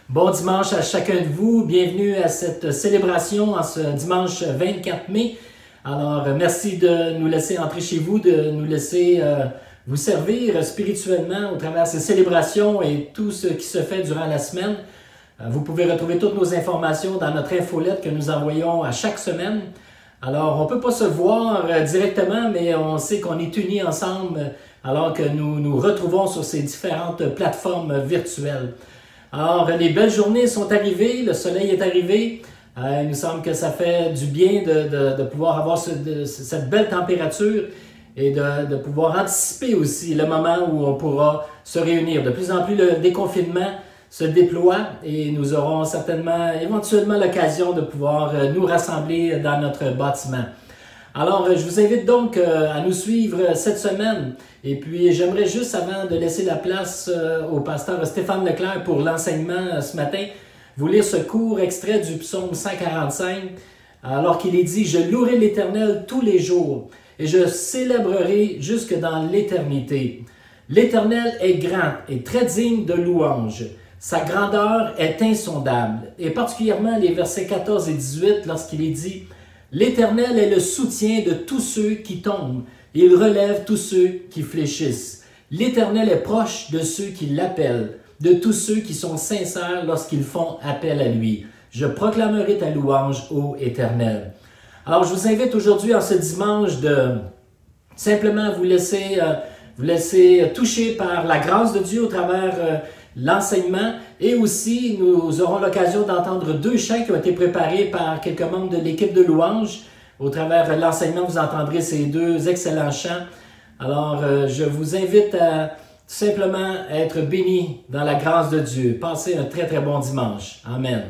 Bon dimanche à chacun de vous. Bienvenue à cette célébration en ce dimanche 24 mai. Alors, merci de nous laisser entrer chez vous, de nous laisser vous servir spirituellement au travers de ces célébrations et tout ce qui se fait durant la semaine. Vous pouvez retrouver toutes nos informations dans notre infolette que nous envoyons à chaque semaine. Alors, on ne peut pas se voir directement, mais on sait qu'on est unis ensemble alors que nous nous retrouvons sur ces différentes plateformes virtuelles. Alors, les belles journées sont arrivées, le soleil est arrivé. Il nous semble que ça fait du bien de pouvoir avoir cette belle température et de pouvoir anticiper aussi le moment où on pourra se réunir. De plus en plus, le déconfinement se déploie et nous aurons certainement, éventuellement, l'occasion de pouvoir nous rassembler dans notre bâtiment. Alors, je vous invite donc à nous suivre cette semaine. Et puis, j'aimerais juste, avant de laisser la place au pasteur Stéphane Leclerc pour l'enseignement ce matin, vous lire ce court extrait du psaume 145, alors qu'il est dit « Je louerai l'Éternel tous les jours, et je célébrerai jusque dans l'éternité. L'Éternel est grand et très digne de louange. Sa grandeur est insondable. » Et particulièrement les versets 14 et 18, lorsqu'il est dit « L'Éternel est le soutien de tous ceux qui tombent, et il relève tous ceux qui fléchissent. L'Éternel est proche de ceux qui l'appellent, de tous ceux qui sont sincères lorsqu'ils font appel à lui. Je proclamerai ta louange, ô Éternel. » Alors, je vous invite aujourd'hui, en ce dimanche, de simplement vous laisser toucher par la grâce de Dieu au travers l'enseignement. Et aussi, nous aurons l'occasion d'entendre deux chants qui ont été préparés par quelques membres de l'équipe de louange. Au travers l'enseignement, vous entendrez ces deux excellents chants. Alors, je vous invite à simplement être bénis dans la grâce de Dieu. Passez un très, très bon dimanche. Amen.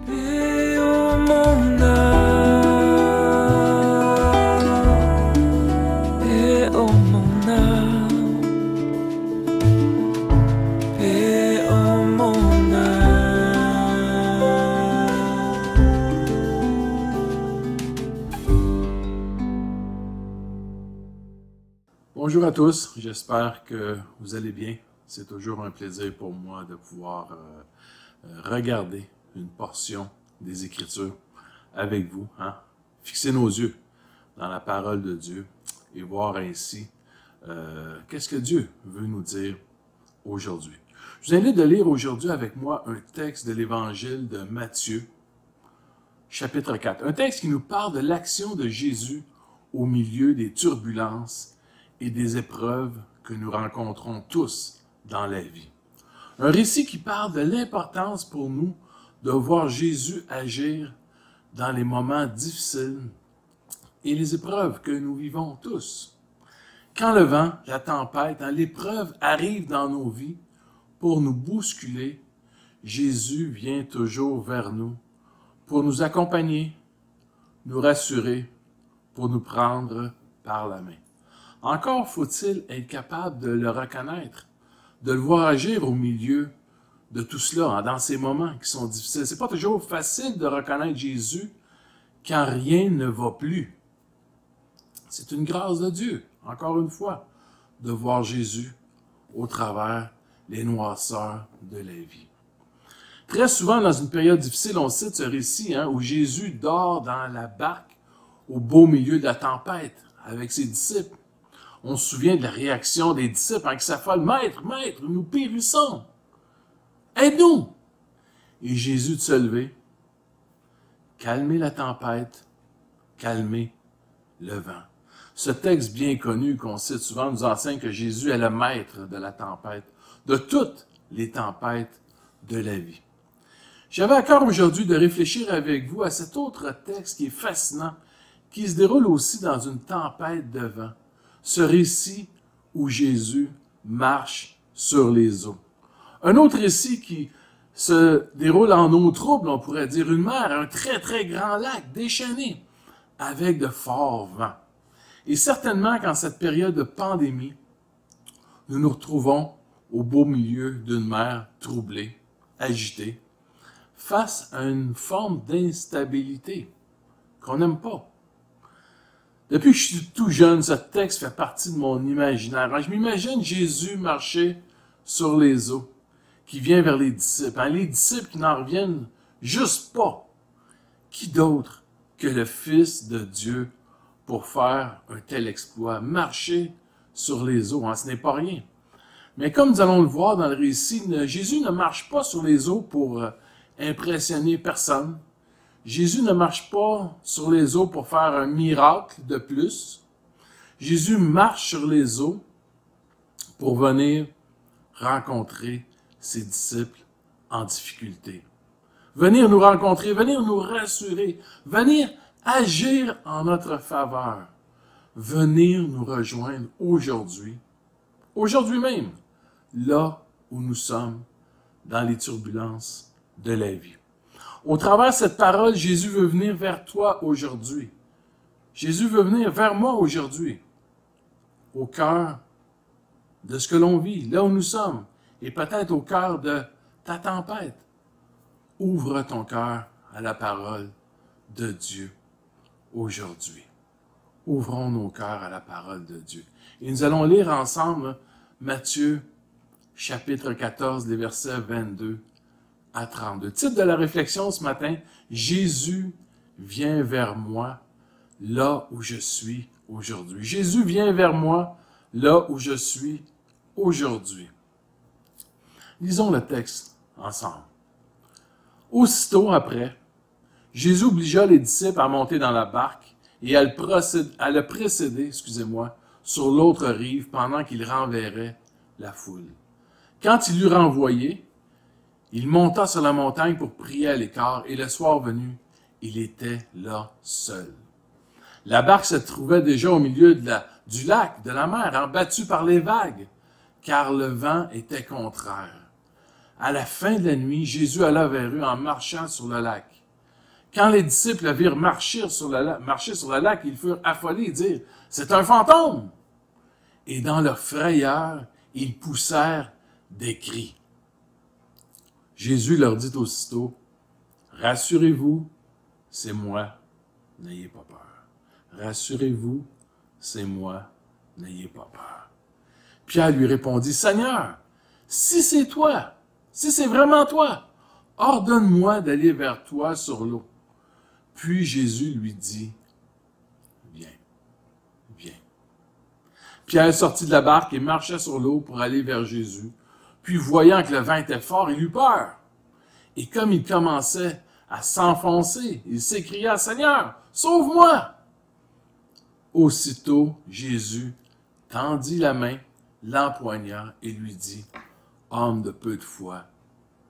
Paix au monde, paix au monde, paix au monde. Bonjour à tous, j'espère que vous allez bien. C'est toujours un plaisir pour moi de pouvoir regarder une portion des Écritures avec vous. Fixer nos yeux dans la parole de Dieu et voir ainsi qu'est-ce que Dieu veut nous dire aujourd'hui. Je vous invite de lire aujourd'hui avec moi un texte de l'Évangile de Matthieu, chapitre 4. Un texte qui nous parle de l'action de Jésus au milieu des turbulences et des épreuves que nous rencontrons tous dans la vie. Un récit qui parle de l'importance pour nous de voir Jésus agir dans les moments difficiles et les épreuves que nous vivons tous. Quand le vent, la tempête, l'épreuve arrive dans nos vies pour nous bousculer, Jésus vient toujours vers nous pour nous accompagner, nous rassurer, pour nous prendre par la main. Encore faut-il être capable de le reconnaître, de le voir agir au milieu de tout cela, dans ces moments qui sont difficiles. C'est pas toujours facile de reconnaître Jésus quand rien ne va plus. C'est une grâce de Dieu, encore une fois, de voir Jésus au travers les noirceurs de la vie. Très souvent, dans une période difficile, on cite ce récit où Jésus dort dans la barque au beau milieu de la tempête avec ses disciples. On se souvient de la réaction des disciples qui s'affolent. « Maître, Maître, nous périssons! Aide-nous! » Et Jésus de se lever, calmer la tempête, calmer le vent. Ce texte bien connu qu'on cite souvent nous enseigne que Jésus est le maître de la tempête, de toutes les tempêtes de la vie. J'avais à cœur aujourd'hui de réfléchir avec vous à cet autre texte qui est fascinant, qui se déroule aussi dans une tempête de vent. Ce récit où Jésus marche sur les eaux. Un autre récit qui se déroule en eau trouble, on pourrait dire une mer, un très très grand lac déchaîné avec de forts vents. Et certainement qu'en cette période de pandémie, nous nous retrouvons au beau milieu d'une mer troublée, agitée, face à une forme d'instabilité qu'on n'aime pas. Depuis que je suis tout jeune, ce texte fait partie de mon imaginaire. Je m'imagine Jésus marcher sur les eaux. qui vient vers les disciples. Hein, les disciples qui n'en reviennent juste pas. Qui d'autre que le Fils de Dieu pour faire un tel exploit, marcher sur les eaux, hein, ce n'est pas rien. Mais comme nous allons le voir dans le récit, Jésus ne marche pas sur les eaux pour impressionner personne. Jésus ne marche pas sur les eaux pour faire un miracle de plus. Jésus marche sur les eaux pour venir rencontrer ses disciples en difficulté. Venir nous rencontrer, venir nous rassurer, venir agir en notre faveur, venir nous rejoindre aujourd'hui, aujourd'hui même, là où nous sommes dans les turbulences de la vie. Au travers de cette parole, Jésus veut venir vers toi aujourd'hui. Jésus veut venir vers moi aujourd'hui, au cœur de ce que l'on vit, là où nous sommes, et peut-être au cœur de ta tempête. Ouvre ton cœur à la parole de Dieu aujourd'hui. Ouvrons nos cœurs à la parole de Dieu. Et nous allons lire ensemble Matthieu, chapitre 14, les versets 22 à 32. Titre de la réflexion ce matin, Jésus vient vers moi là où je suis aujourd'hui. Jésus vient vers moi là où je suis aujourd'hui. Lisons le texte ensemble. Aussitôt après, Jésus obligea les disciples à monter dans la barque et à le précéder, sur l'autre rive pendant qu'il renverrait la foule. Quand il l'eut renvoyé, il monta sur la montagne pour prier à l'écart et le soir venu, il était là seul. La barque se trouvait déjà au milieu du lac, de la mer, battue par les vagues, car le vent était contraire. À la fin de la nuit, Jésus alla vers eux en marchant sur le lac. Quand les disciples le virent marcher sur le lac, ils furent affolés et dirent « C'est un fantôme !» Et dans leur frayeur, ils poussèrent des cris. Jésus leur dit aussitôt « Rassurez-vous, c'est moi, n'ayez pas peur. Rassurez-vous, c'est moi, n'ayez pas peur. » Pierre lui répondit « Seigneur, si c'est toi, si c'est vraiment toi, ordonne-moi d'aller vers toi sur l'eau. » Puis Jésus lui dit, « Viens, viens. » Pierre sortit de la barque et marcha sur l'eau pour aller vers Jésus. Puis, voyant que le vent était fort, il eut peur. Et comme il commençait à s'enfoncer, il s'écria, « Seigneur, sauve-moi! » Aussitôt, Jésus tendit la main, l'empoigna et lui dit, « Homme de peu de foi,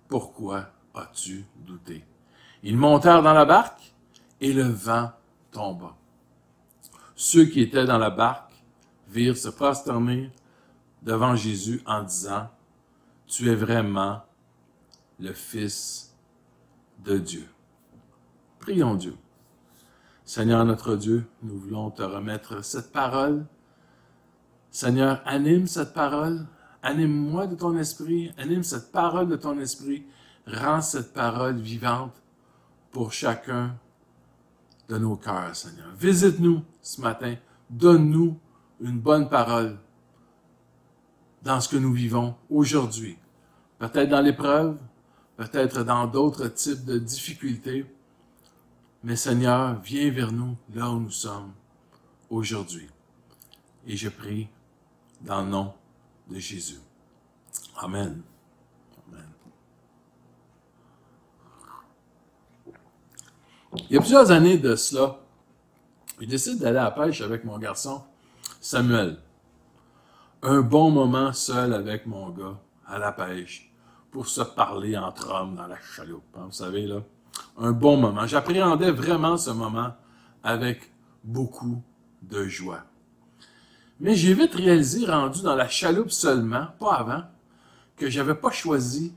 pourquoi as-tu douté? » Ils montèrent dans la barque et le vent tomba. Ceux qui étaient dans la barque virent se prosterner devant Jésus en disant, « Tu es vraiment le Fils de Dieu. » Prions Dieu. Seigneur notre Dieu, nous voulons te remettre cette parole. Seigneur, anime cette parole. Anime-moi de ton esprit, anime cette parole de ton esprit, rends cette parole vivante pour chacun de nos cœurs, Seigneur. Visite-nous ce matin, donne-nous une bonne parole dans ce que nous vivons aujourd'hui. Peut-être dans l'épreuve, peut-être dans d'autres types de difficultés, mais Seigneur, viens vers nous là où nous sommes aujourd'hui. Et je prie dans le nom de Jésus. Amen. Amen. Il y a plusieurs années de cela, je décide d'aller à la pêche avec mon garçon Samuel. Un bon moment seul avec mon gars à la pêche pour se parler entre hommes dans la chaloupe. Hein, vous savez, là, un bon moment. J'appréhendais vraiment ce moment avec beaucoup de joie. Mais j'ai vite réalisé, rendu dans la chaloupe seulement, pas avant, que j'avais pas choisi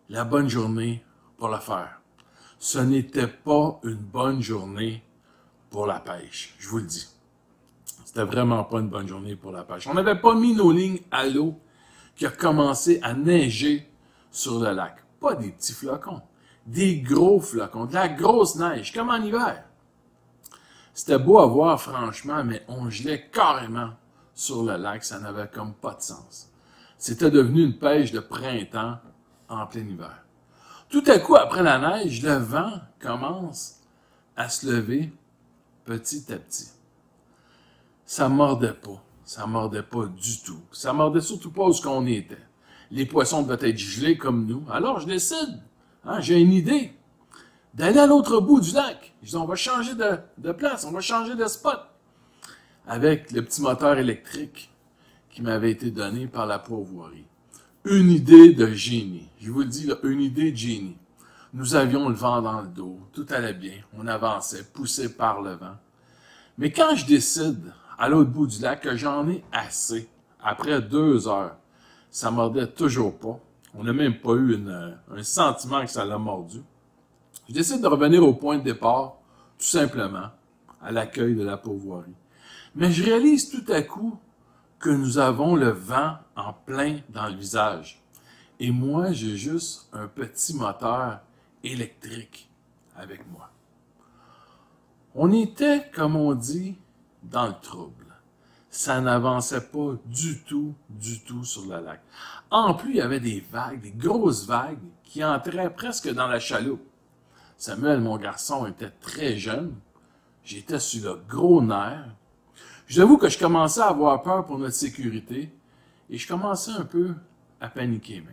la bonne journée pour le faire. Ce n'était pas une bonne journée pour la pêche, je vous le dis. C'était vraiment pas une bonne journée pour la pêche. On n'avait pas mis nos lignes à l'eau qui a commencé à neiger sur le lac. Pas des petits flocons, des gros flocons, de la grosse neige, comme en hiver. C'était beau à voir, franchement, mais on gelait carrément sur le lac. Ça n'avait comme pas de sens. C'était devenu une pêche de printemps en plein hiver. Tout à coup, après la neige, le vent commence à se lever petit à petit. Ça mordait pas. Ça mordait pas du tout. Ça mordait surtout pas où on était. Les poissons devaient être gelés comme nous. Alors, je décide, j'ai une idée, d'aller à l'autre bout du lac. Je dis, on va changer de place, on va changer de spot. Avec le petit moteur électrique qui m'avait été donné par la pourvoirie. Une idée de génie. Je vous le dis, là, une idée de génie. Nous avions le vent dans le dos, tout allait bien, on avançait, poussé par le vent. Mais quand je décide, à l'autre bout du lac, que j'en ai assez, après 2 heures, ça mordait toujours pas. On n'a même pas eu un sentiment que ça l'a mordu. Je décide de revenir au point de départ, tout simplement, à l'accueil de la pourvoirie. Mais je réalise tout à coup que nous avons le vent en plein dans le visage. Et moi, j'ai juste un petit moteur électrique avec moi. On était, comme on dit, dans le trouble. Ça n'avançait pas du tout sur le lac. En plus, il y avait des vagues, des grosses vagues qui entraient presque dans la chaloupe. Samuel, mon garçon, était très jeune. J'étais sur le gros nerf. J'avoue que je commençais à avoir peur pour notre sécurité et je commençais un peu à paniquer même.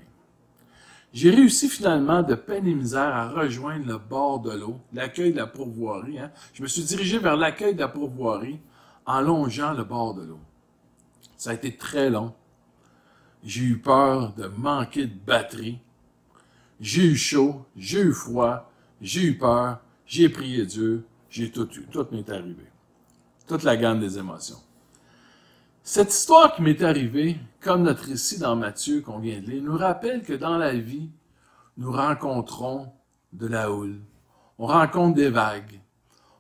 J'ai réussi finalement de peine et misère à rejoindre le bord de l'eau, l'accueil de la pourvoirie. Je me suis dirigé vers l'accueil de la pourvoirie en longeant le bord de l'eau. Ça a été très long. J'ai eu peur de manquer de batterie. J'ai eu chaud, j'ai eu froid, j'ai eu peur, j'ai prié Dieu, j'ai tout eu. Tout m'est arrivé. Toute la gamme des émotions. Cette histoire qui m'est arrivée, comme notre récit dans Matthieu qu'on vient de lire, nous rappelle que dans la vie, nous rencontrons de la houle, on rencontre des vagues,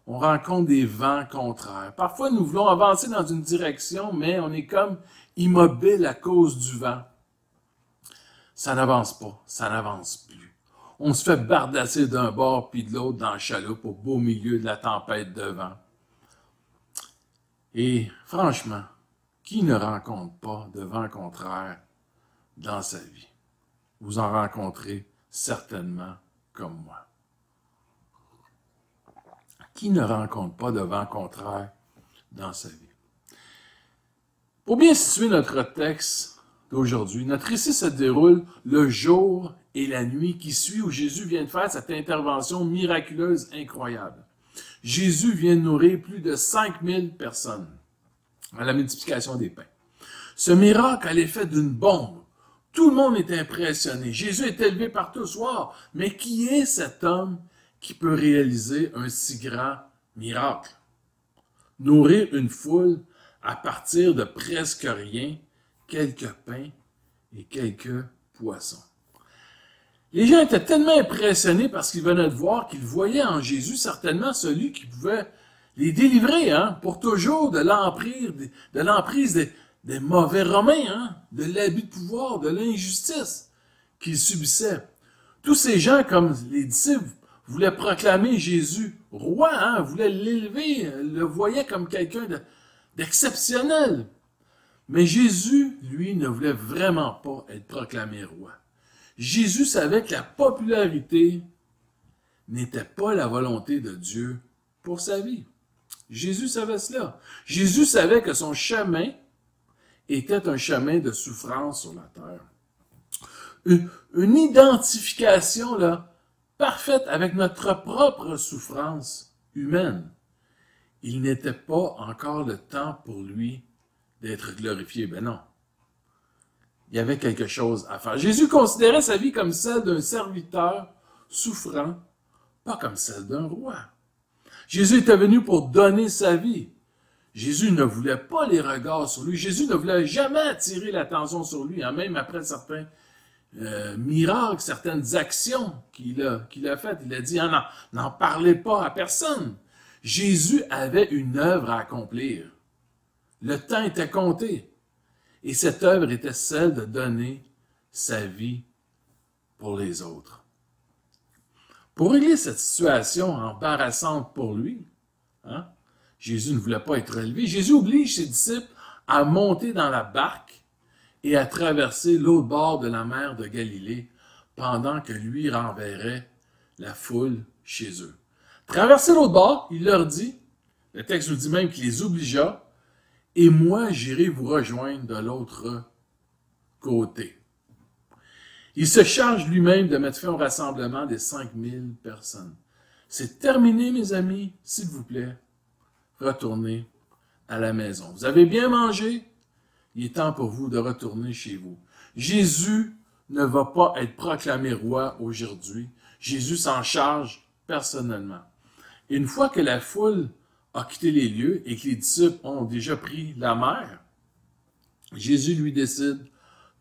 on rencontre des vents contraires. Parfois, nous voulons avancer dans une direction, mais on est comme immobile à cause du vent. Ça n'avance pas, ça n'avance plus. On se fait bardasser d'un bord puis de l'autre dans la chaloupe au beau milieu de la tempête de vent. Et franchement, qui ne rencontre pas de vent contraire dans sa vie? Vous en rencontrez certainement comme moi. Qui ne rencontre pas de vent contraire dans sa vie? Pour bien situer notre texte d'aujourd'hui, notre récit se déroule le jour et la nuit qui suit où Jésus vient de faire cette intervention miraculeuse incroyable. Jésus vient de nourrir plus de 5000 personnes à la multiplication des pains. Ce miracle a l'effet d'une bombe. Tout le monde est impressionné. Jésus est élevé par tous. Wow! Mais qui est cet homme qui peut réaliser un si grand miracle? Nourrir une foule à partir de presque rien, quelques pains et quelques poissons. Les gens étaient tellement impressionnés parce qu'ils venaient de voir qu'ils voyaient en Jésus certainement celui qui pouvait les délivrer pour toujours de l'emprise des mauvais Romains, de l'abus de pouvoir, de l'injustice qu'ils subissaient. Tous ces gens, comme les disciples, voulaient proclamer Jésus roi, voulaient l'élever, le voyaient comme quelqu'un d'exceptionnel. Mais Jésus, lui, ne voulait vraiment pas être proclamé roi. Jésus savait que la popularité n'était pas la volonté de Dieu pour sa vie. Jésus savait cela. Jésus savait que son chemin était un chemin de souffrance sur la terre. Une identification parfaite avec notre propre souffrance humaine. Il n'était pas encore le temps pour lui d'être glorifié. Ben non. Il y avait quelque chose à faire. Jésus considérait sa vie comme celle d'un serviteur souffrant, pas comme celle d'un roi. Jésus était venu pour donner sa vie. Jésus ne voulait pas les regards sur lui. Jésus ne voulait jamais attirer l'attention sur lui, même après certains miracles, certaines actions qu'il a faites. Il a dit, n'en parlez pas à personne. Jésus avait une œuvre à accomplir. Le temps était compté. Et cette œuvre était celle de donner sa vie pour les autres. Pour régler cette situation embarrassante pour lui, Jésus ne voulait pas être élevé. Jésus oblige ses disciples à monter dans la barque et à traverser l'autre bord de la mer de Galilée pendant que lui renverrait la foule chez eux. Traverser l'autre bord, il leur dit, le texte nous dit même qu'il les obligea, et moi j'irai vous rejoindre de l'autre côté. Il se charge lui-même de mettre fin au rassemblement des 5000 personnes. C'est terminé, mes amis, s'il vous plaît, retournez à la maison. Vous avez bien mangé, il est temps pour vous de retourner chez vous. Jésus ne va pas être proclamé roi aujourd'hui. Jésus s'en charge personnellement. Et une fois que la foule a quitté les lieux et que les disciples ont déjà pris la mer, Jésus lui décide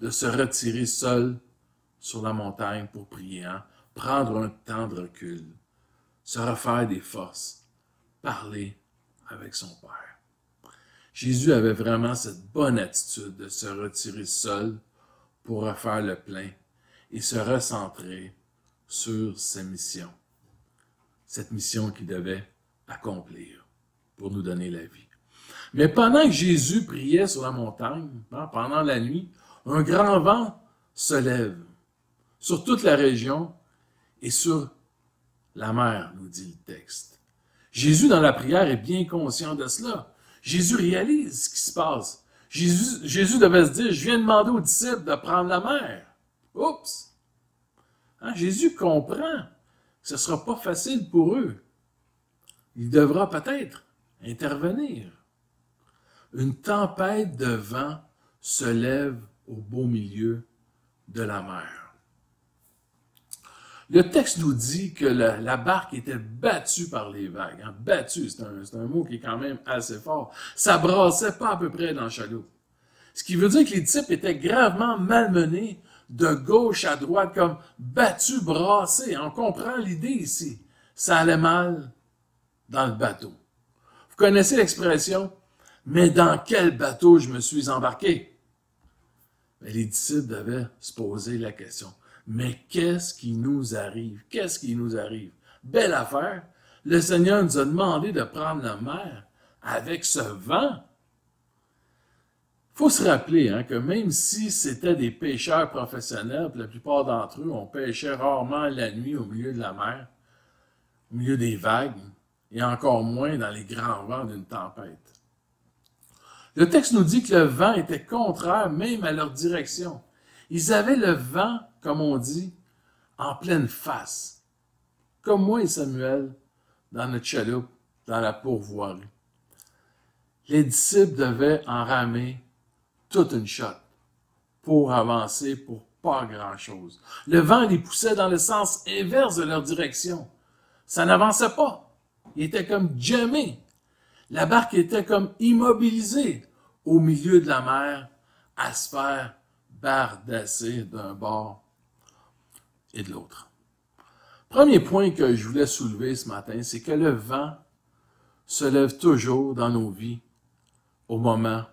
de se retirer seul sur la montagne pour prier, prendre un temps de recul, se refaire des forces, parler avec son Père. Jésus avait vraiment cette bonne attitude de se retirer seul pour refaire le plein et se recentrer sur sa mission. Cette mission qu'il devait accomplir pour nous donner la vie. Mais pendant que Jésus priait sur la montagne, pendant la nuit, un grand vent se lève sur toute la région et sur la mer, nous dit le texte. Jésus, dans la prière, est bien conscient de cela. Jésus réalise ce qui se passe. Jésus devait se dire, je viens demander aux disciples de prendre la mer. Oups! Jésus comprend que ce ne sera pas facile pour eux. Il devra peut-être intervenir. Une tempête de vent se lève au beau milieu de la mer. Le texte nous dit que la barque était battue par les vagues. Battue, c'est un mot qui est quand même assez fort. Ça brassait pas à peu près dans la chaloupe. Ce qui veut dire que les disciples étaient gravement malmenés de gauche à droite, comme battus, brassés. On comprend l'idée ici. Ça allait mal dans le bateau. Vous connaissez l'expression « Mais dans quel bateau je me suis embarqué? » Mais les disciples devaient se poser la question. Mais qu'est-ce qui nous arrive? Qu'est-ce qui nous arrive? Belle affaire. Le Seigneur nous a demandé de prendre la mer avec ce vent. Il faut se rappeler que même si c'était des pêcheurs professionnels, la plupart d'entre eux, on pêchait rarement la nuit au milieu de la mer, au milieu des vagues, et encore moins dans les grands vents d'une tempête. Le texte nous dit que le vent était contraire même à leur direction. Ils avaient le vent, comme on dit, en pleine face. Comme moi et Samuel, dans notre chaloupe, dans la pourvoirie. Les disciples devaient en ramer toute une shot pour avancer pour pas grand-chose. Le vent les poussait dans le sens inverse de leur direction. Ça n'avançait pas. Il était comme jammé. La barque était comme immobilisée au milieu de la mer à se faire bardasser d'un bord et de l'autre. Premier point que je voulais soulever ce matin, c'est que le vent se lève toujours dans nos vies au moment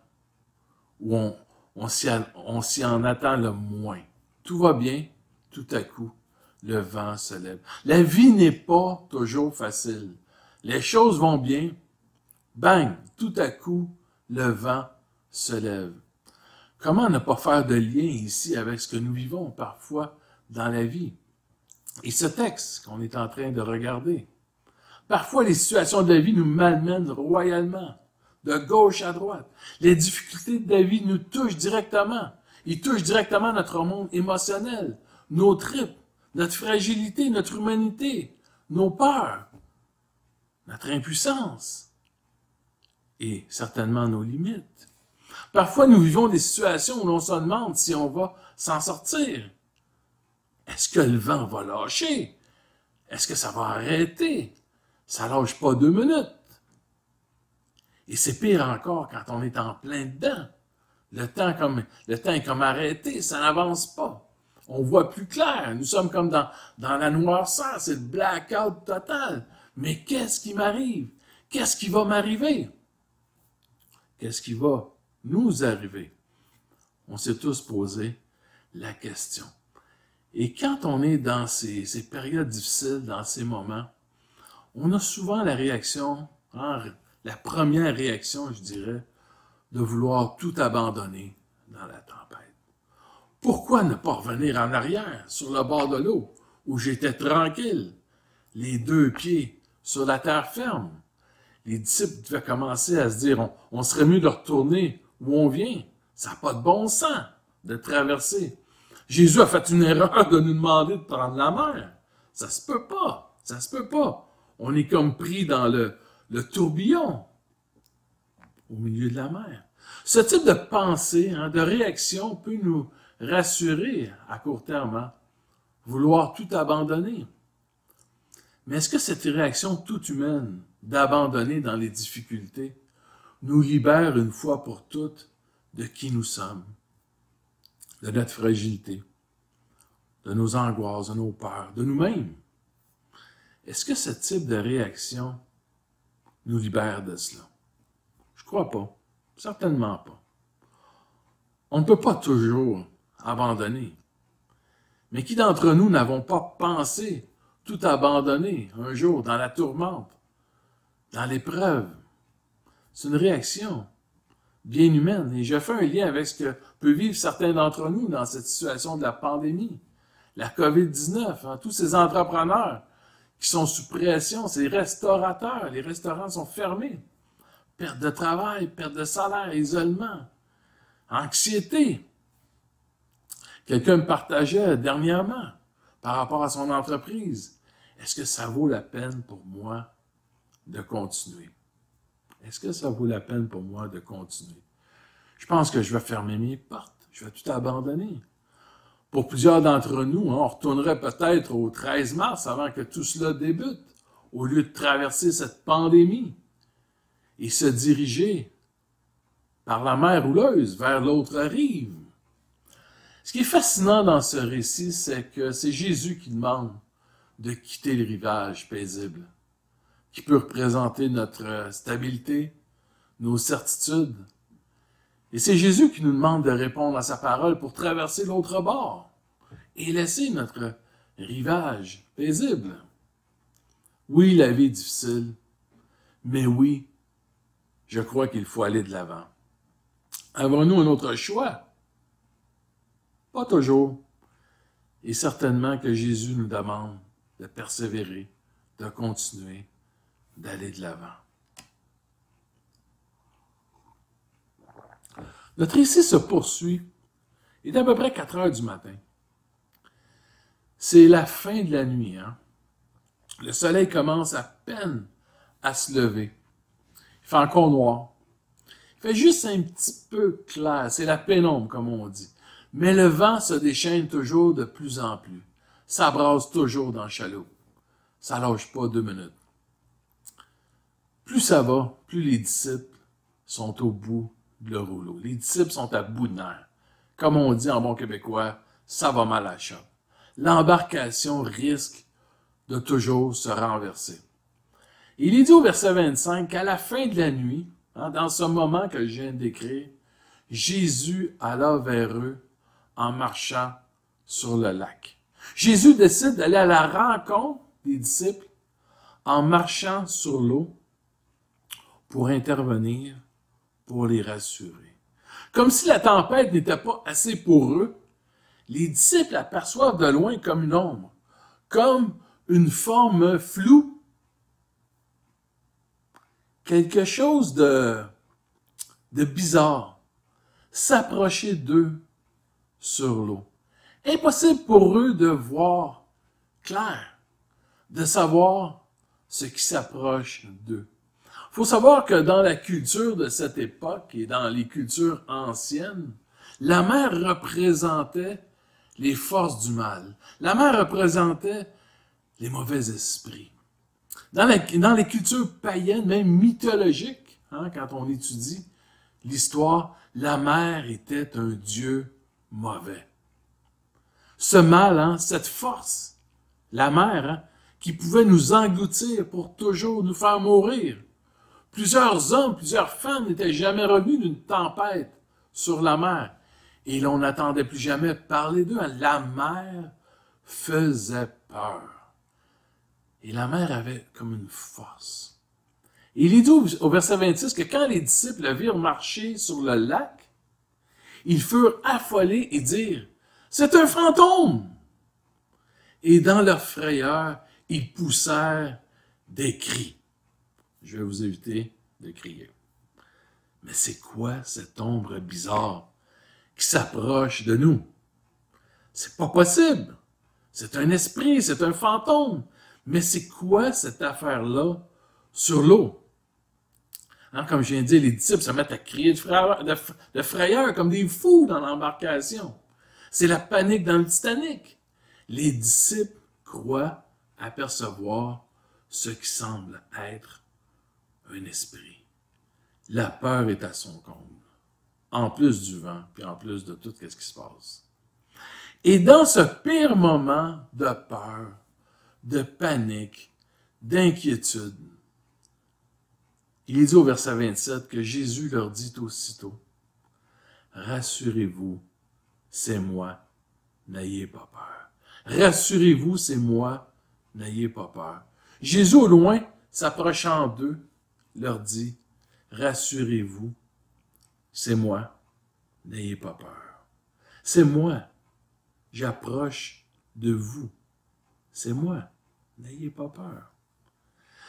où on s'y en attend le moins. Tout va bien, tout à coup, le vent se lève. La vie n'est pas toujours facile. Les choses vont bien, bang, tout à coup, le vent se lève. Comment ne pas faire de lien ici avec ce que nous vivons parfois dans la vie? Et ce texte qu'on est en train de regarder. Parfois, les situations de la vie nous malmènent royalement, de gauche à droite. Les difficultés de la vie nous touchent directement. Ils touchent directement notre monde émotionnel, nos tripes, notre fragilité, notre humanité, nos peurs, notre impuissance et certainement nos limites. Parfois, nous vivons des situations où l'on se demande si on va s'en sortir. Est-ce que le vent va lâcher? Est-ce que ça va arrêter? Ça lâche pas 2 minutes. Et c'est pire encore quand on est en plein dedans. Le temps est comme arrêté, ça n'avance pas. On voit plus clair. Nous sommes comme dans la noirceur, c'est le blackout total. Mais qu'est-ce qui m'arrive? Qu'est-ce qui va m'arriver? Qu'est-ce qui va nous arriver? On s'est tous posé la question. Et quand on est dans ces périodes difficiles, dans ces moments, on a souvent la réaction, la première réaction, je dirais, de vouloir tout abandonner dans la tempête. Pourquoi ne pas revenir en arrière, sur le bord de l'eau, où j'étais tranquille, les deux pieds sur la terre ferme? Les disciples devaient commencer à se dire, on serait mieux de retourner où on vient. Ça n'a pas de bon sens de traverser. Jésus a fait une erreur de nous demander de prendre la mer. Ça se peut pas. Ça se peut pas. On est comme pris dans le tourbillon au milieu de la mer. Ce type de pensée, de réaction peut nous rassurer à court terme, vouloir tout abandonner. Mais est-ce que cette réaction toute humaine d'abandonner dans les difficultés nous libère une fois pour toutes de qui nous sommes, de notre fragilité, de nos angoisses, de nos peurs, de nous-mêmes? Est-ce que ce type de réaction nous libère de cela? Je crois pas. Certainement pas. On ne peut pas toujours abandonner. Mais qui d'entre nous n'avons pas pensé tout abandonner un jour dans la tourmente, dans l'épreuve? C'est une réaction bien humaine. Et je fais un lien avec ce que peuvent vivre certains d'entre nous dans cette situation de la pandémie, la COVID-19, tous ces entrepreneurs qui sont sous pression, ces restaurateurs, les restaurants sont fermés. Perte de travail, perte de salaire, isolement, anxiété. Quelqu'un me partageait dernièrement par rapport à son entreprise. Est-ce que ça vaut la peine pour moi de continuer? Est-ce que ça vaut la peine pour moi de continuer? Je pense que je vais fermer mes portes. Je vais tout abandonner. Pour plusieurs d'entre nous, on retournerait peut-être au 13 mars avant que tout cela débute, au lieu de traverser cette pandémie et se diriger par la mer houleuse vers l'autre rive. Ce qui est fascinant dans ce récit, c'est que c'est Jésus qui demande de quitter le rivage paisible, qui peut représenter notre stabilité, nos certitudes. Et c'est Jésus qui nous demande de répondre à sa parole pour traverser l'autre bord et laisser notre rivage paisible. Oui, la vie est difficile, mais oui, je crois qu'il faut aller de l'avant. Avons-nous un autre choix? Pas toujours. Et certainement que Jésus nous demande de persévérer, de continuer, d'aller de l'avant. Notre récit se poursuit. Il est à peu près 4 heures du matin. C'est la fin de la nuit. Le soleil commence à peine à se lever. Il fait encore noir. Il fait juste un petit peu clair. C'est la pénombre, comme on dit. Mais le vent se déchaîne toujours de plus en plus. Ça brasse toujours dans le chaloupe. Ça lâche pas 2 minutes. Plus ça va, plus les disciples sont au bout de leur rouleau. Les disciples sont à bout de nerfs. Comme on dit en bon québécois, ça va mal à la chope. L'embarcation risque de toujours se renverser. Il est dit au verset 25 qu'à la fin de la nuit, dans ce moment que je viens de décrire, Jésus alla vers eux en marchant sur le lac. Jésus décide d'aller à la rencontre des disciples en marchant sur l'eau pour intervenir, pour les rassurer. Comme si la tempête n'était pas assez pour eux, les disciples aperçoivent de loin comme une ombre, comme une forme floue, quelque chose de bizarre, s'approcher d'eux sur l'eau. Impossible pour eux de voir clair, de savoir ce qui s'approche d'eux. Il faut savoir que dans la culture de cette époque et dans les cultures anciennes, la mer représentait les forces du mal. La mer représentait les mauvais esprits. Dans les cultures païennes, même mythologiques, quand on étudie l'histoire, la mer était un dieu mauvais. Ce mal, cette force, la mer, qui pouvait nous engloutir pour toujours, nous faire mourir. Plusieurs hommes, plusieurs femmes n'étaient jamais revenus d'une tempête sur la mer. Et l'on n'entendait plus jamais parler d'eux. La mer faisait peur. Et la mer avait comme une force. Et il est dit au verset 26 que quand les disciples le virent marcher sur le lac, ils furent affolés et dirent, c'est un fantôme! » Et dans leur frayeur, ils poussèrent des cris. Je vais vous éviter de crier. Mais c'est quoi cette ombre bizarre qui s'approche de nous? C'est pas possible. C'est un esprit, c'est un fantôme. Mais c'est quoi cette affaire-là sur l'eau? Hein, comme je viens de dire, les disciples se mettent à crier de frayeur comme des fous dans l'embarcation. C'est la panique dans le Titanic. Les disciples croient apercevoir ce qui semble être un esprit. La peur est à son comble, en plus du vent, puis en plus de tout ce qui se passe. Et dans ce pire moment de peur, de panique, d'inquiétude, il est dit au verset 27 que Jésus leur dit aussitôt, « Rassurez-vous, c'est moi, n'ayez pas peur. Rassurez-vous, c'est moi, n'ayez pas peur. » Jésus, au loin, s'approchant d'eux, leur dit, « Rassurez-vous, c'est moi, n'ayez pas peur. C'est moi, j'approche de vous. C'est moi, n'ayez pas peur. »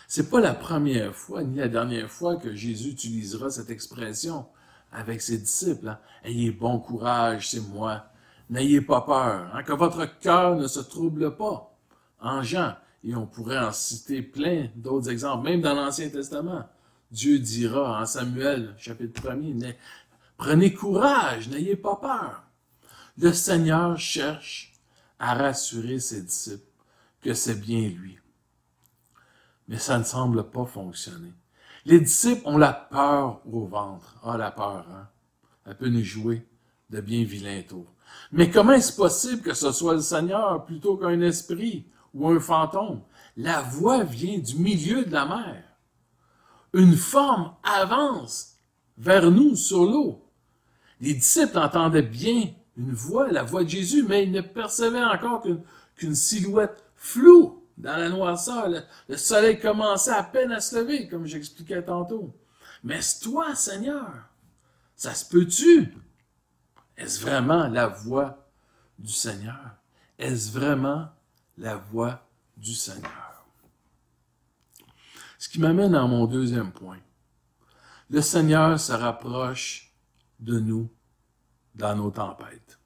C'est pas la première fois, ni la dernière fois que Jésus utilisera cette expression avec ses disciples. Hein. « Ayez bon courage, c'est moi, n'ayez pas peur. Hein, que votre cœur ne se trouble pas. » En Jean, et on pourrait en citer plein d'autres exemples, même dans l'Ancien Testament. Dieu dira en Samuel, chapitre 1er, « Prenez courage, n'ayez pas peur. » Le Seigneur cherche à rassurer ses disciples que c'est bien lui. Mais ça ne semble pas fonctionner. Les disciples ont la peur au ventre. Ah, la peur, hein? Elle peut nous jouer de bien vilains tours. Mais comment est-ce possible que ce soit le Seigneur plutôt qu'un esprit ou un fantôme? La voix vient du milieu de la mer. Une forme avance vers nous sur l'eau. Les disciples entendaient bien une voix, la voix de Jésus, mais ils ne percevaient encore qu'une silhouette floue dans la noirceur. Le soleil commençait à peine à se lever, comme j'expliquais tantôt. Mais c'est toi, Seigneur. Ça se peut-tu? Est-ce vraiment la voix du Seigneur? Est-ce vraiment la voix du Seigneur? Ce qui m'amène à mon deuxième point. Le Seigneur se rapproche de nous dans nos tempêtes.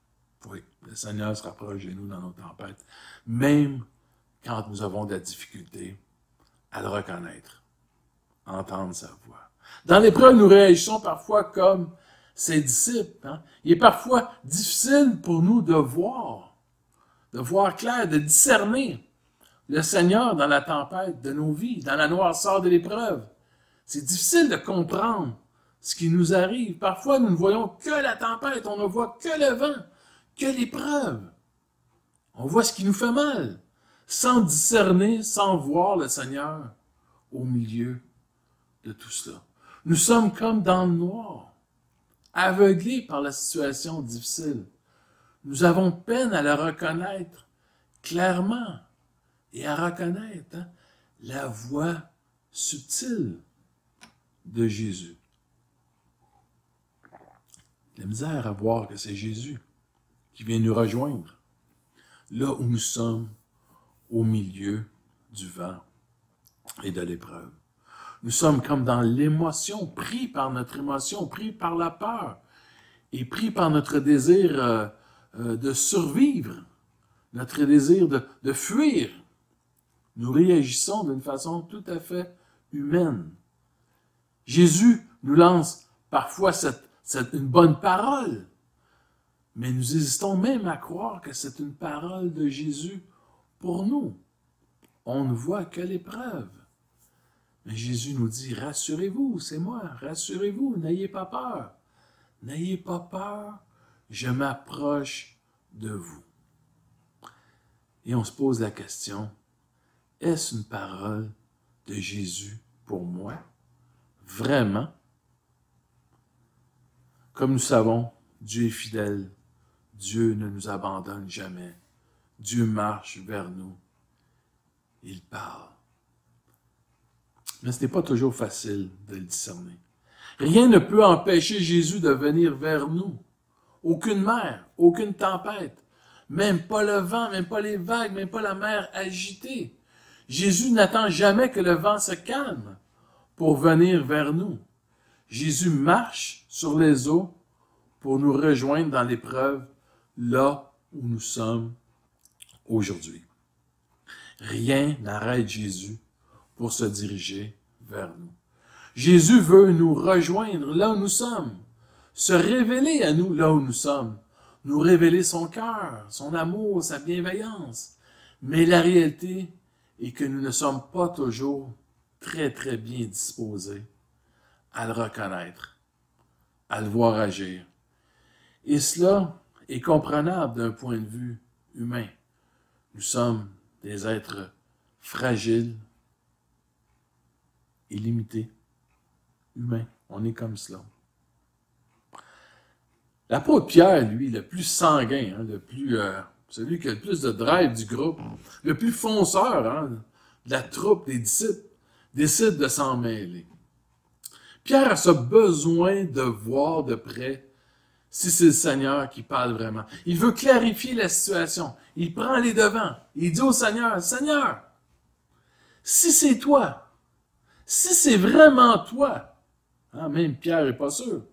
Oui, le Seigneur se rapproche de nous dans nos tempêtes, même quand nous avons de la difficulté à le reconnaître, à entendre sa voix. Dans l'épreuve, nous réagissons parfois comme ses disciples. Hein? Il est parfois difficile pour nous de voir clair, de discerner le Seigneur dans la tempête de nos vies, dans la noirceur de l'épreuve. C'est difficile de comprendre ce qui nous arrive. Parfois, nous ne voyons que la tempête, on ne voit que le vent, que l'épreuve. On voit ce qui nous fait mal, sans discerner, sans voir le Seigneur au milieu de tout cela. Nous sommes comme dans le noir, aveuglés par la situation difficile. Nous avons peine à la reconnaître clairement et à reconnaître la voix subtile de Jésus. La misère à voir que c'est Jésus qui vient nous rejoindre, là où nous sommes au milieu du vent et de l'épreuve. Nous sommes comme dans l'émotion, pris par notre émotion, pris par la peur et pris par notre désir de survivre, notre désir de fuir. Nous réagissons d'une façon tout à fait humaine. Jésus nous lance parfois une bonne parole, mais nous hésitons même à croire que c'est une parole de Jésus pour nous. On ne voit que l'épreuve. Mais Jésus nous dit, rassurez-vous, c'est moi, rassurez-vous, n'ayez pas peur. N'ayez pas peur, je m'approche de vous. Et on se pose la question, est-ce une parole de Jésus pour moi? Vraiment? Comme nous savons, Dieu est fidèle. Dieu ne nous abandonne jamais. Dieu marche vers nous. Il parle. Mais ce n'est pas toujours facile de le discerner. Rien ne peut empêcher Jésus de venir vers nous. Aucune mer, aucune tempête même pas le vent, même pas les vagues, même pas la mer agitée. Jésus n'attend jamais que le vent se calme pour venir vers nous. Jésus marche sur les eaux pour nous rejoindre dans l'épreuve là où nous sommes aujourd'hui. Rien n'arrête Jésus pour se diriger vers nous. Jésus veut nous rejoindre là où nous sommes, se révéler à nous là où nous sommes, nous révéler son cœur, son amour, sa bienveillance. Mais la réalité est que nous ne sommes pas toujours très bien disposés à le reconnaître, à le voir agir. Et cela est comprenable d'un point de vue humain. Nous sommes des êtres fragiles et limités. Humains, on est comme cela. L'apôtre Pierre, lui, le plus sanguin, celui qui a le plus de drive du groupe, le plus fonceur de la troupe des disciples, décide de s'en mêler. Pierre a ce besoin de voir de près si c'est le Seigneur qui parle vraiment. Il veut clarifier la situation. Il prend les devants. Il dit au Seigneur, « Seigneur, si c'est toi, si c'est vraiment toi, même Pierre n'est pas sûr.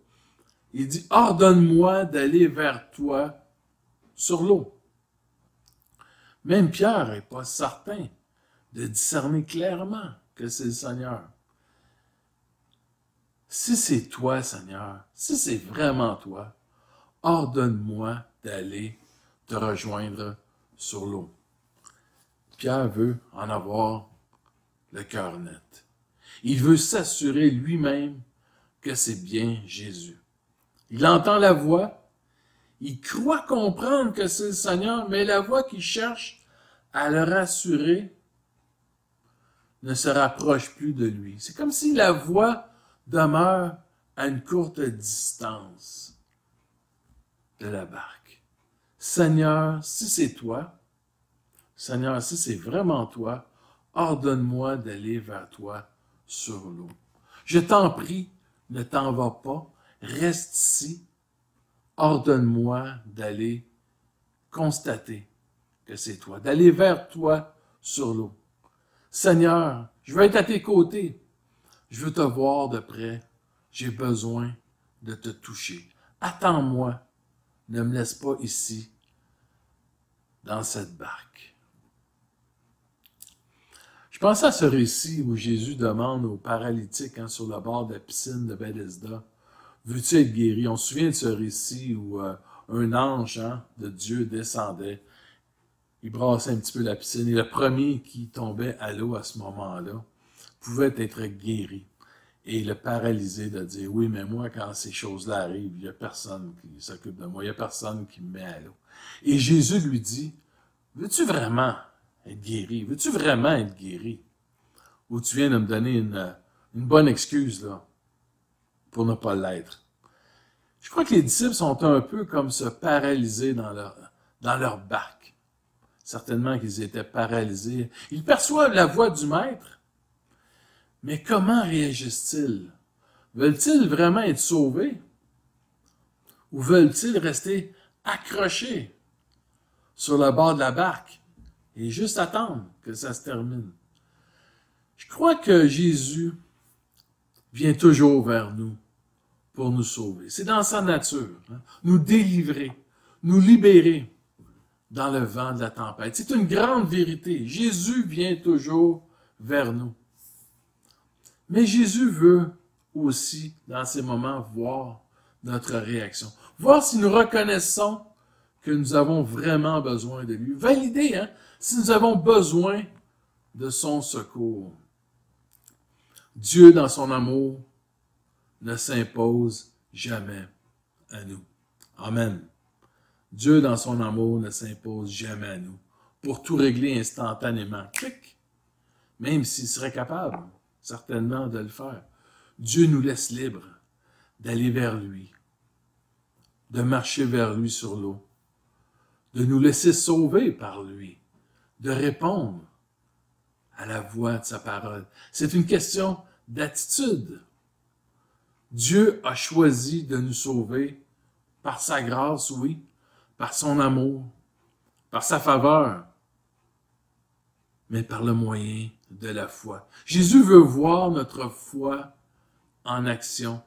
Il dit, ordonne-moi d'aller vers toi sur l'eau. » Même Pierre n'est pas certain de discerner clairement que c'est le Seigneur. Si c'est toi, Seigneur, si c'est vraiment toi, ordonne-moi d'aller te rejoindre sur l'eau. Pierre veut en avoir le cœur net. Il veut s'assurer lui-même que c'est bien Jésus. Il entend la voix, il croit comprendre que c'est le Seigneur, mais la voix qui cherche à le rassurer ne se rapproche plus de lui. C'est comme si la voix demeure à une courte distance de la barque. Seigneur, si c'est toi, Seigneur, si c'est vraiment toi, ordonne-moi d'aller vers toi sur l'eau. Je t'en prie, ne t'en va pas, reste ici, ordonne-moi d'aller constater que c'est toi, d'aller vers toi sur l'eau. Seigneur, je veux être à tes côtés, je veux te voir de près, j'ai besoin de te toucher. Attends-moi, ne me laisse pas ici, dans cette barque. Je pensais à ce récit où Jésus demande aux paralytiques sur le bord de la piscine de Bethesda, « Veux-tu être guéri? » On se souvient de ce récit où un ange de Dieu descendait, il brassait un petit peu la piscine, et le premier qui tombait à l'eau à ce moment-là pouvait être guéri. Et le paralysé de dire, « Oui, mais moi, quand ces choses-là arrivent, il n'y a personne qui s'occupe de moi, il n'y a personne qui me met à l'eau. » Et Jésus lui dit, « Veux-tu vraiment être guéri? Veux-tu vraiment être guéri? » Ou tu viens de me donner une bonne excuse là pour ne pas l'être. Je crois que les disciples sont un peu comme se paralyser dans leur barque. Certainement qu'ils étaient paralysés. Ils perçoivent la voix du Maître, mais comment réagissent-ils? Veulent-ils vraiment être sauvés? Ou veulent-ils rester accrochés sur le bord de la barque et juste attendre que ça se termine? Je crois que Jésus vient toujours vers nous pour nous sauver. C'est dans sa nature, nous délivrer, nous libérer dans le vent de la tempête. C'est une grande vérité. Jésus vient toujours vers nous. Mais Jésus veut aussi, dans ces moments, voir notre réaction. Voir si nous reconnaissons que nous avons vraiment besoin de lui. Valider, si nous avons besoin de son secours. Dieu, dans son amour, ne s'impose jamais à nous. Amen. Dieu, dans son amour, ne s'impose jamais à nous pour tout régler instantanément. Clic! Même s'il serait capable, certainement, de le faire. Dieu nous laisse libres d'aller vers lui, de marcher vers lui sur l'eau, de nous laisser sauver par lui, de répondre à la voix de sa parole. C'est une question d'attitude. Dieu a choisi de nous sauver par sa grâce, oui, par son amour, par sa faveur, mais par le moyen de la foi. Jésus veut voir notre foi en action,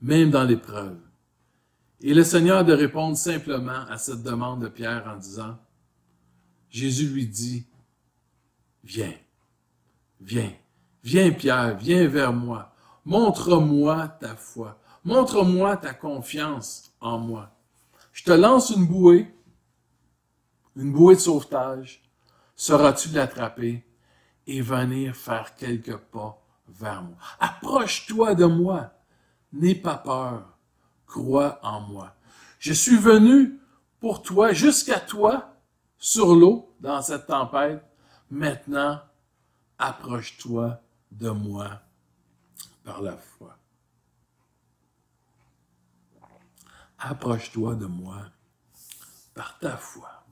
même dans l'épreuve. Et le Seigneur de répondre simplement à cette demande de Pierre en disant, Jésus lui dit, viens, viens, viens Pierre, viens vers moi, montre-moi ta foi, montre-moi ta confiance en moi. Je te lance une bouée de sauvetage, sauras-tu l'attraper et venir faire quelques pas vers moi. Approche-toi de moi, n'aie pas peur. Crois en moi. Je suis venu pour toi, jusqu'à toi, sur l'eau, dans cette tempête. Maintenant, approche-toi de moi par la foi. Approche-toi de moi par ta foi.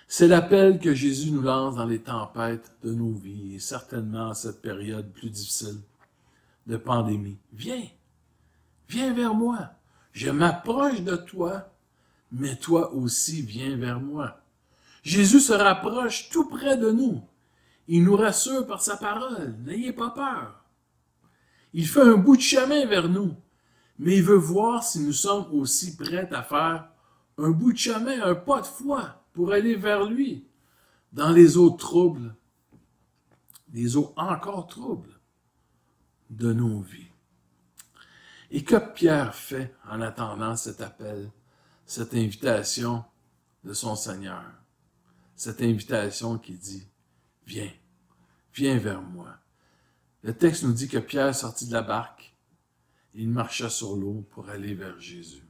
C'est l'appel que Jésus nous lance dans les tempêtes de nos vies, et certainement en cette période plus difficile de pandémie. Viens, viens vers moi. Je m'approche de toi, mais toi aussi viens vers moi. Jésus se rapproche tout près de nous. Il nous rassure par sa parole. N'ayez pas peur. Il fait un bout de chemin vers nous, mais il veut voir si nous sommes aussi prêts à faire un bout de chemin, un pas de foi pour aller vers lui dans les eaux troubles, les eaux encore troubles de nos vies. Et que Pierre fait en attendant cet appel, cette invitation de son Seigneur, cette invitation qui dit, viens, viens vers moi. Le texte nous dit que Pierre sortit de la barque, et il marcha sur l'eau pour aller vers Jésus.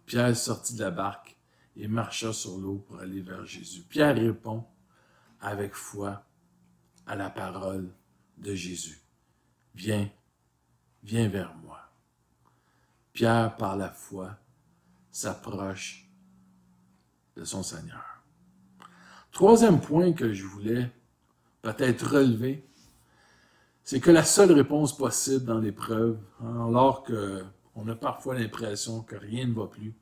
Pierre sortit de la barque et marcha sur l'eau pour aller vers Jésus. Pierre répond avec foi à la parole de Jésus. Viens, viens vers moi. Pierre, par la foi, s'approche de son Seigneur. Troisième point que je voulais peut-être relever, c'est que la seule réponse possible dans l'épreuve, alors qu'on a parfois l'impression que rien ne va plus,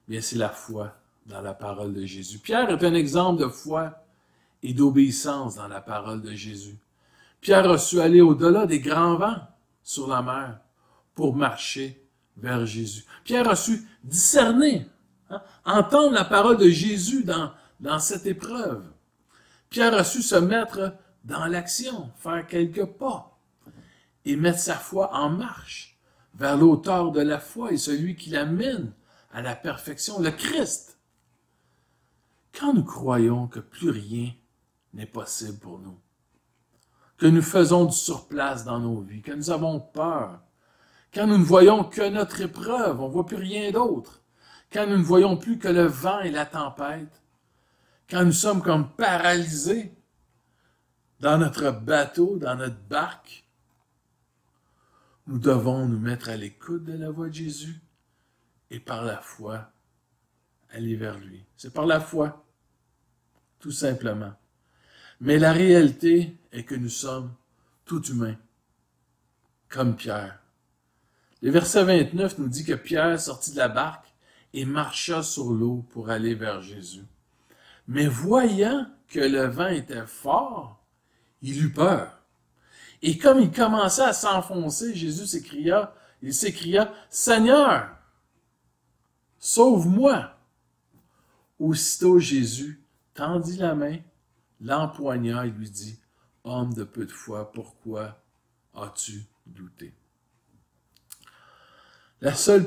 bien c'est la foi dans la parole de Jésus. Pierre est un exemple de foi et d'obéissance dans la parole de Jésus. Pierre a su aller au-delà des grands vents sur la mer pour marcher vers Jésus. Pierre a su discerner, entendre la parole de Jésus dans cette épreuve. Pierre a su se mettre dans l'action, faire quelques pas et mettre sa foi en marche vers l'auteur de la foi et celui qui l'amène à la perfection, le Christ. Quand nous croyons que plus rien n'est possible pour nous, que nous faisons du surplace dans nos vies, que nous avons peur, quand nous ne voyons que notre épreuve, on ne voit plus rien d'autre, quand nous ne voyons plus que le vent et la tempête, quand nous sommes comme paralysés dans notre bateau, dans notre barque, nous devons nous mettre à l'écoute de la voix de Jésus et par la foi aller vers lui. C'est par la foi, tout simplement. Mais la réalité est que nous sommes tout humains, comme Pierre. Le verset 29 nous dit que Pierre sortit de la barque et marcha sur l'eau pour aller vers Jésus. Mais voyant que le vent était fort, il eut peur. Et comme il commençait à s'enfoncer, Jésus s'écria, « Seigneur, sauve-moi! » Aussitôt Jésus tendit la main, l'empoigna et lui dit, « Homme de peu de foi, pourquoi as-tu douté? » La seule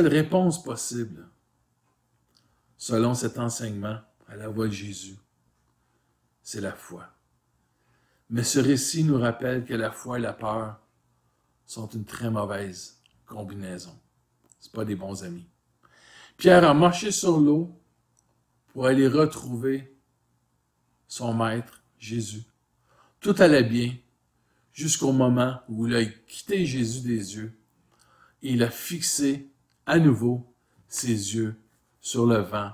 réponse possible, selon cet enseignement à la voix de Jésus, c'est la foi. Mais ce récit nous rappelle que la foi et la peur sont une très mauvaise combinaison. Ce pas des bons amis. Pierre a marché sur l'eau pour aller retrouver son maître, Jésus. Tout allait bien jusqu'au moment où il a quitté Jésus des yeux et il a fixé à nouveau ses yeux sur le vent,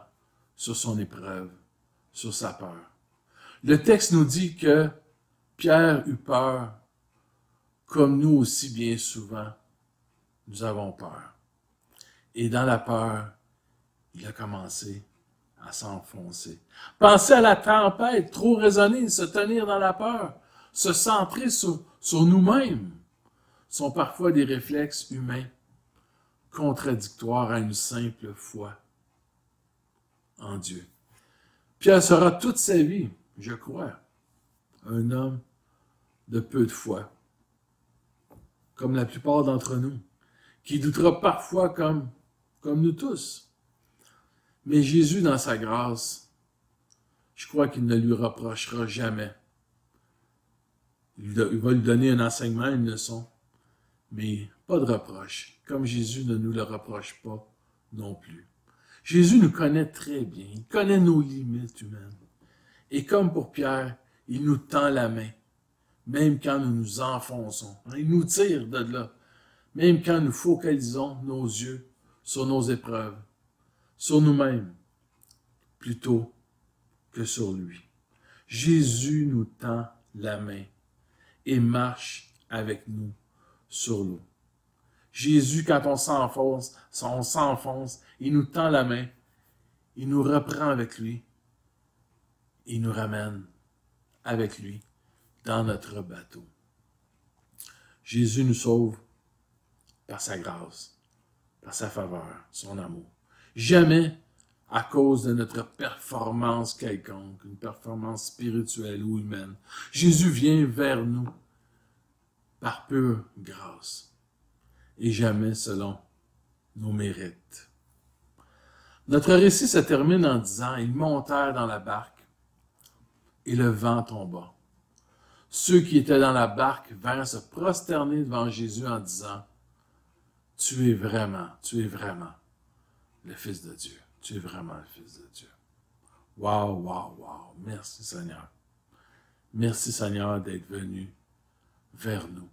sur son épreuve, sur sa peur. Le texte nous dit que Pierre eut peur, comme nous aussi bien souvent, nous avons peur. Et dans la peur, il a commencé à s'enfoncer. Penser à la tempête, trop raisonner, se tenir dans la peur, se centrer sur nous-mêmes, sont parfois des réflexes humains contradictoires à une simple foi en Dieu. Pierre sera toute sa vie, je crois, un homme de peu de foi, comme la plupart d'entre nous, qui doutera parfois comme nous tous. Mais Jésus, dans sa grâce, je crois qu'il ne lui reprochera jamais. Il va lui donner un enseignement, une leçon, mais pas de reproche, comme Jésus ne nous le reproche pas non plus. Jésus nous connaît très bien, il connaît nos limites humaines. Et comme pour Pierre, il nous tend la main, même quand nous nous enfonçons. Il nous tire de là, même quand nous focalisons nos yeux sur nos épreuves, sur nous-mêmes, plutôt que sur lui. Jésus nous tend la main et marche avec nous sur l'eau. Jésus, quand on s'enfonce, il nous tend la main, il nous reprend avec lui, il nous ramène avec lui dans notre bateau. Jésus nous sauve par sa grâce, par sa faveur, son amour. Jamais à cause de notre performance quelconque, une performance spirituelle ou humaine. Jésus vient vers nous par pure grâce et jamais selon nos mérites. Notre récit se termine en disant « Ils montèrent dans la barque et le vent tomba. Ceux qui étaient dans la barque vinrent se prosterner devant Jésus en disant « Tu es vraiment le Fils de Dieu. Tu es vraiment le Fils de Dieu. » Wow, wow, wow. Merci Seigneur. Merci Seigneur d'être venu vers nous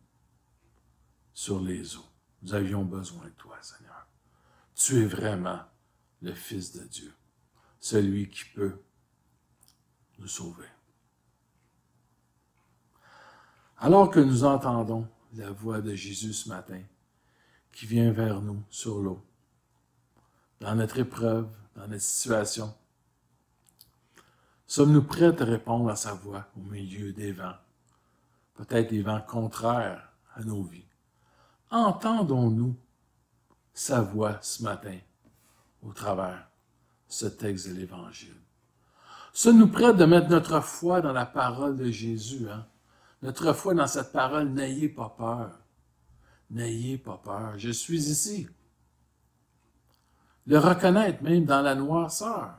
sur les eaux. Nous avions besoin de toi, Seigneur. Tu es vraiment le Fils de Dieu, celui qui peut nous sauver. Alors que nous entendons la voix de Jésus ce matin, qui vient vers nous sur l'eau, dans notre épreuve, dans notre situation, sommes-nous prêts à répondre à sa voix au milieu des vents, peut-être des vents contraires à nos vies? Entendons-nous sa voix ce matin au travers ce texte de l'Évangile? Sommes-nous prêts de mettre notre foi dans la parole de Jésus, hein? Notre foi dans cette parole, n'ayez pas peur. N'ayez pas peur, je suis ici. Le reconnaître même dans la noirceur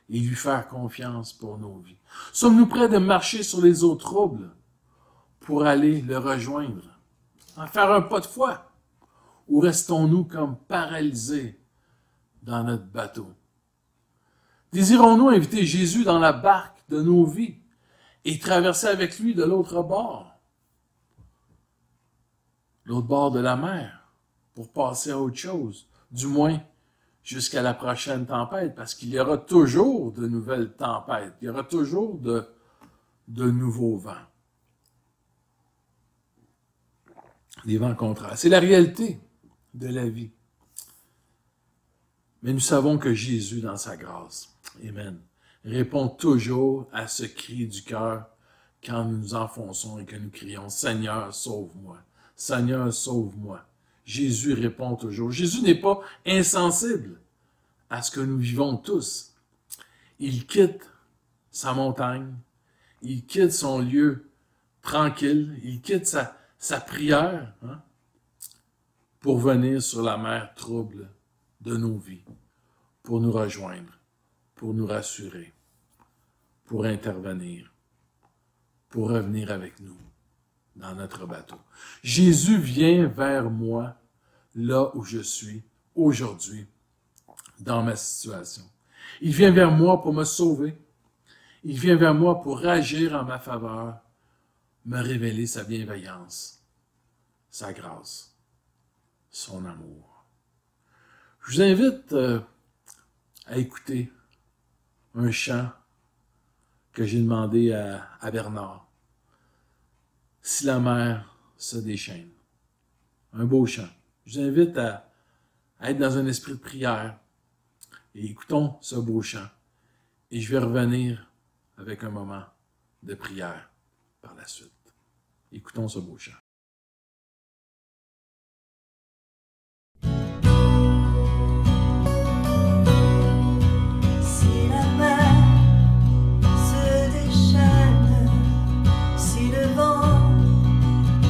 et lui faire confiance pour nos vies. Sommes-nous prêts de marcher sur les eaux troubles pour aller le rejoindre? En faire un pas de foi? Ou restons-nous comme paralysés dans notre bateau? Désirons-nous inviter Jésus dans la barque de nos vies et traverser avec lui de l'autre bord de la mer, pour passer à autre chose, du moins jusqu'à la prochaine tempête, parce qu'il y aura toujours de nouvelles tempêtes, il y aura toujours de nouveaux vents. Les vents contraires. C'est la réalité de la vie. Mais nous savons que Jésus, dans sa grâce, amen, répond toujours à ce cri du cœur quand nous nous enfonçons et que nous crions « Seigneur, sauve-moi ». Seigneur, sauve-moi. Jésus répond toujours. Jésus n'est pas insensible à ce que nous vivons tous. Il quitte sa montagne, il quitte son lieu tranquille, il quitte sa prière, hein, pour venir sur la mer trouble de nos vies, pour nous rejoindre, pour nous rassurer, pour intervenir, pour revenir avec nous dans notre bateau. Jésus vient vers moi là où je suis aujourd'hui, dans ma situation. Il vient vers moi pour me sauver. Il vient vers moi pour agir en ma faveur, me révéler sa bienveillance, sa grâce, son amour. Je vous invite à écouter un chant que j'ai demandé à Bernard. « Si la mer se déchaîne ». Un beau chant. Je vous invite à être dans un esprit de prière, Et écoutons ce beau chant. Et je vais revenir avec un moment de prière par la suite. Écoutons ce beau chant. Si la mer se déchaîne, si le vent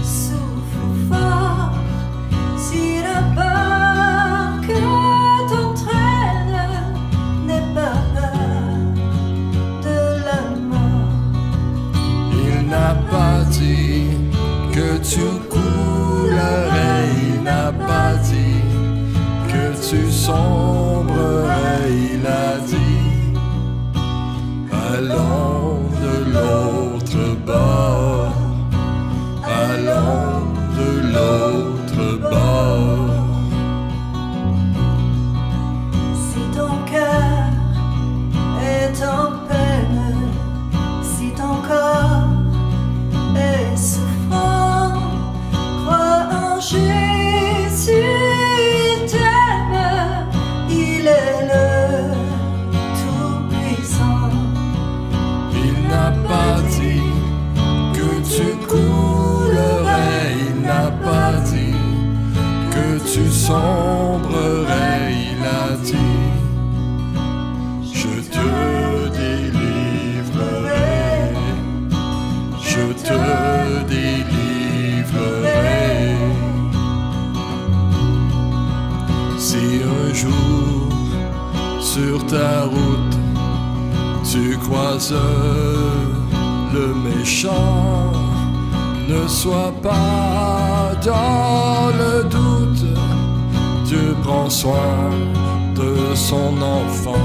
souffle fort, si la barque t'entraîne, n'aie pas peur de la mort. Il n'a pas dit que tu coulerais, il n'a pas dit que tu sombrerais, il a dit allons de l'autre bord, allons de l'autre bord. Si ton cœur est en peine, si ton corps est souffrant, crois en Jésus, il t'aime, il est le Tout-Puissant. Il n'a pas dit que tu coulerais, il n'a pas dit que tu sombrerais, il a dit je te délivrerai, je te délivrerai. Si un jour sur ta route tu croises le méchant, ne sois pas dans le doute, Dieu prend soin de son enfant.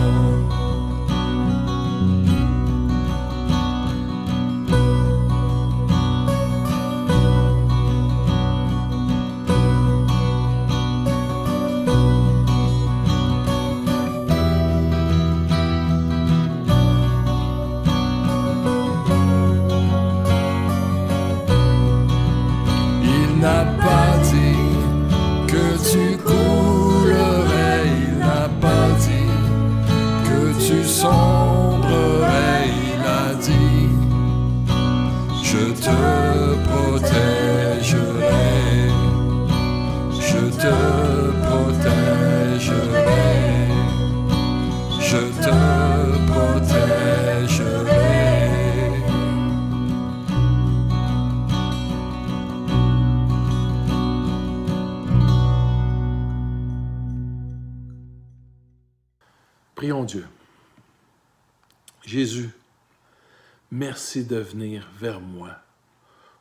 Il n'a pas dit que tu coulerais, il n'a pas dit que tu sombrerais, il a dit je te protégerai, je te protégerai, je te protégerai. Prions Dieu. Jésus, merci de venir vers moi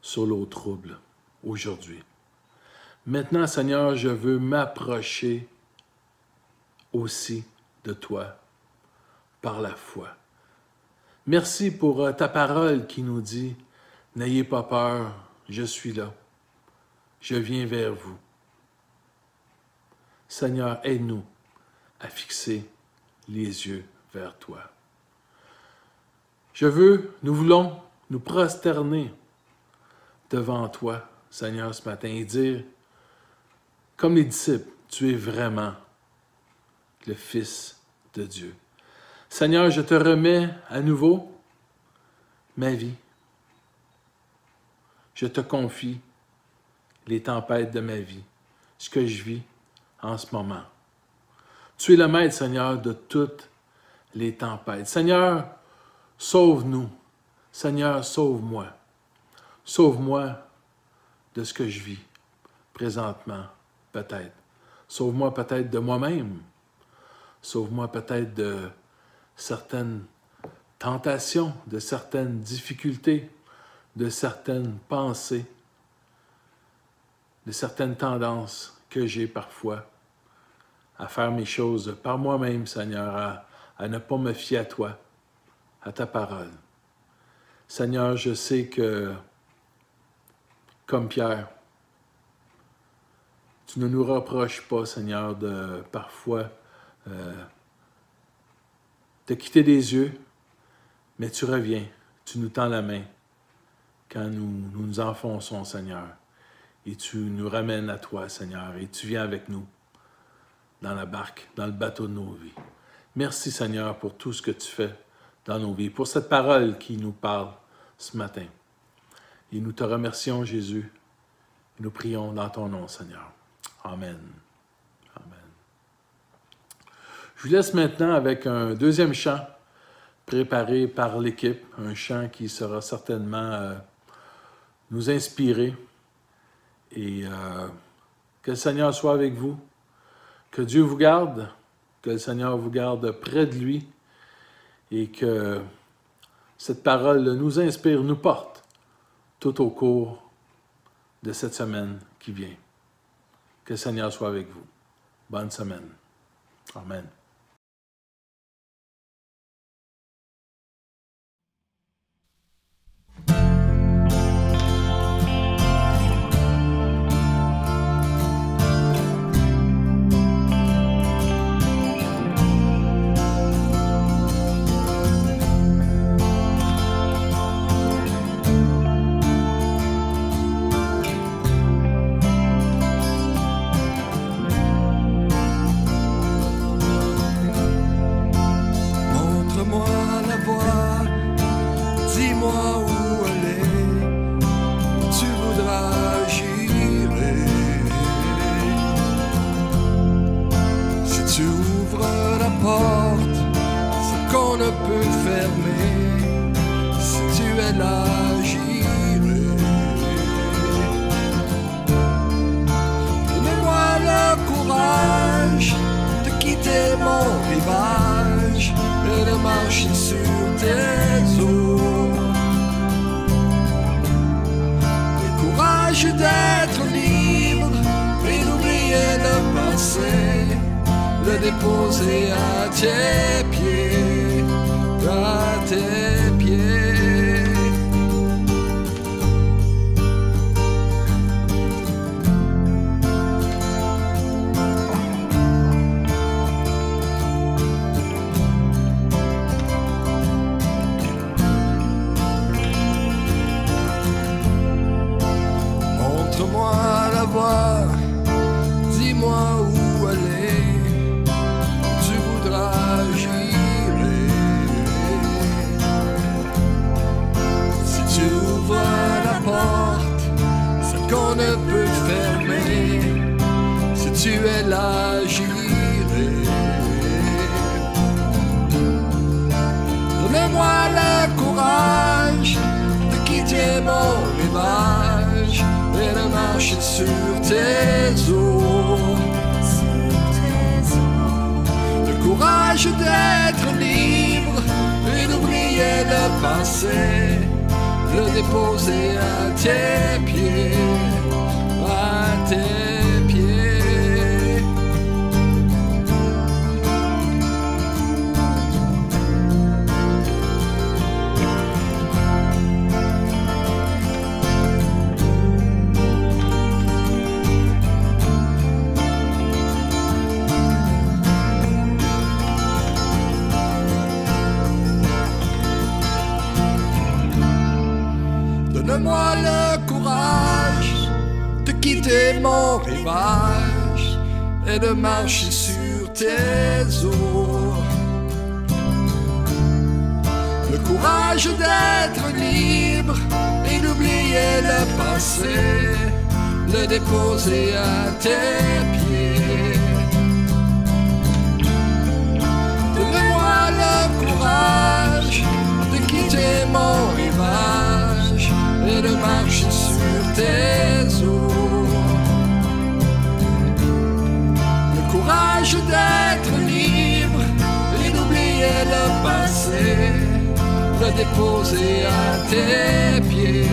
sur l'eau trouble aujourd'hui. Maintenant, Seigneur, je veux m'approcher aussi de toi par la foi. Merci pour ta parole qui nous dit « N'ayez pas peur, je suis là. Je viens vers vous. » Seigneur, aide-nous à fixer les yeux vers toi. Nous voulons nous prosterner devant toi, Seigneur, ce matin et dire, comme les disciples, tu es vraiment le Fils de Dieu. Seigneur, je te remets à nouveau ma vie. Je te confie les tempêtes de ma vie, ce que je vis en ce moment. Tu es le maître, Seigneur, de toutes les tempêtes. Seigneur, sauve-nous. Seigneur, sauve-moi. Sauve-moi de ce que je vis présentement, peut-être. Sauve-moi peut-être de moi-même. Sauve-moi peut-être de certaines tentations, de certaines difficultés, de certaines pensées, de certaines tendances que j'ai parfois à faire mes choses par moi-même, Seigneur, à ne pas me fier à toi, à ta parole. Seigneur, je sais que, comme Pierre, tu ne nous reproches pas, Seigneur, de parfois te quitter des yeux, mais tu reviens, tu nous tends la main quand nous nous enfonçons, Seigneur, et tu nous ramènes à toi, Seigneur, et tu viens avec nous dans la barque, dans le bateau de nos vies. Merci Seigneur pour tout ce que tu fais dans nos vies, pour cette parole qui nous parle ce matin. Et nous te remercions Jésus. Nous prions dans ton nom Seigneur. Amen. Amen. Je vous laisse maintenant avec un deuxième chant préparé par l'équipe, un chant qui sera certainement nous inspirer. Et que le Seigneur soit avec vous, que Dieu vous garde, que le Seigneur vous garde près de lui et que cette parole nous inspire, nous porte tout au cours de cette semaine qui vient. Que le Seigneur soit avec vous. Bonne semaine. Amen. Le déposer à tes pieds, à tes pieds. Montre-moi la voie, dis-moi où aller. Si tu ouvres la porte, celle qu'on ne peut fermer, si tu es là, j'irai. Donne-moi le courage de quitter mon rivage et de marcher sur tes eaux. Courage d'être libre et d'oublier le passé, le déposer à tes pieds, à tes pieds. Donne-moi le courage de quitter mon rivage et de marcher sur tes eaux. Le courage d'être libre et d'oublier le passé, le déposer à tes pieds. Donne-moi le courage de quitter mon rivage et de marcher sur tes eaux. Le courage d'être libre et d'oublier le passé, le déposer à tes pieds.